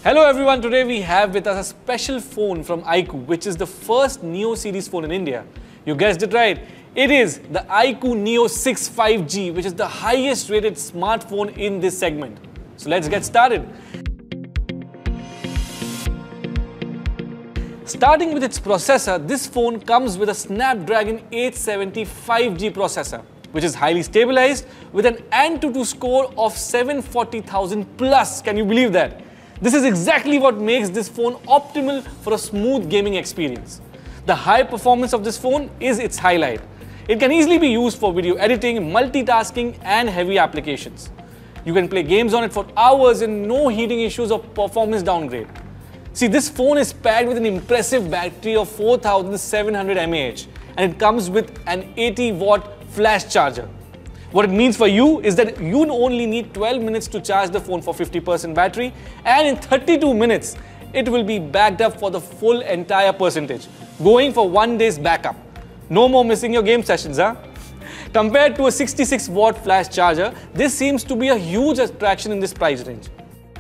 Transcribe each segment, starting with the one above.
Hello everyone, today we have with us a special phone from iQOO, which is the first Neo series phone in India. You guessed it right. It is the iQOO Neo 6 5G, which is the highest rated smartphone in this segment. So let's get started. Starting with its processor, this phone comes with a Snapdragon 870 5G processor, which is highly stabilized with an AnTuTu score of 740,000 plus. Can you believe that? This is exactly what makes this phone optimal for a smooth gaming experience. The high performance of this phone is its highlight. It can easily be used for video editing, multitasking and heavy applications. You can play games on it for hours and no heating issues or performance downgrade. See, this phone is packed with an impressive battery of 4700 mAh and it comes with an 80-watt flash charger. What it means for you is that you only need 12 minutes to charge the phone for 50% battery, and in 32 minutes, it will be backed up for the full entire percentage, going for 1 day's backup. No more missing your game sessions, huh? Compared to a 66-watt flash charger, this seems to be a huge attraction in this price range.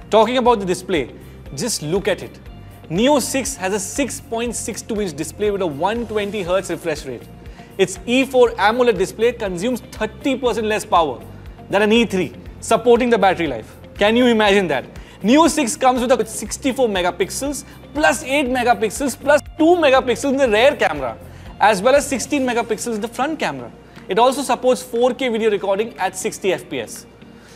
Talking about the display, just look at it. Neo 6 has a 6.62-inch display with a 120Hz refresh rate. Its E4 AMOLED display consumes 30% less power than an E3, supporting the battery life. Can you imagine that? Neo 6 comes with 64 megapixels, plus 8 megapixels, plus 2 megapixels in the rear camera, as well as 16 megapixels in the front camera. It also supports 4K video recording at 60 FPS.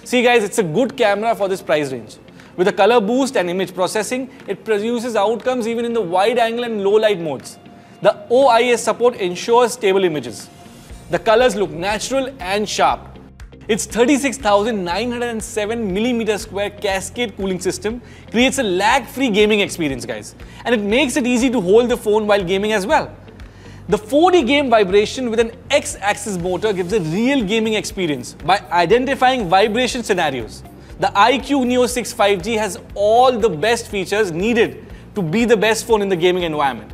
See guys, it's a good camera for this price range. With a color boost and image processing, it produces outcomes even in the wide angle and low light modes. The OIS support ensures stable images. The colors look natural and sharp. Its 36,907mm² cascade cooling system creates a lag-free gaming experience, guys. And it makes it easy to hold the phone while gaming as well. The 4D game vibration with an X-axis motor gives a real gaming experience by identifying vibration scenarios. The iQOO Neo 6 5G has all the best features needed to be the best phone in the gaming environment.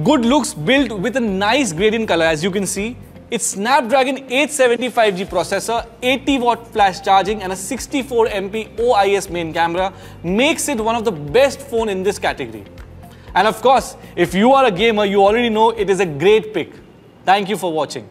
Good looks built with a nice gradient color, as you can see. Its Snapdragon 870 5G processor, 80-watt flash charging and a 64MP OIS main camera makes it one of the best phone in this category. And of course, if you are a gamer, you already know it is a great pick. Thank you for watching.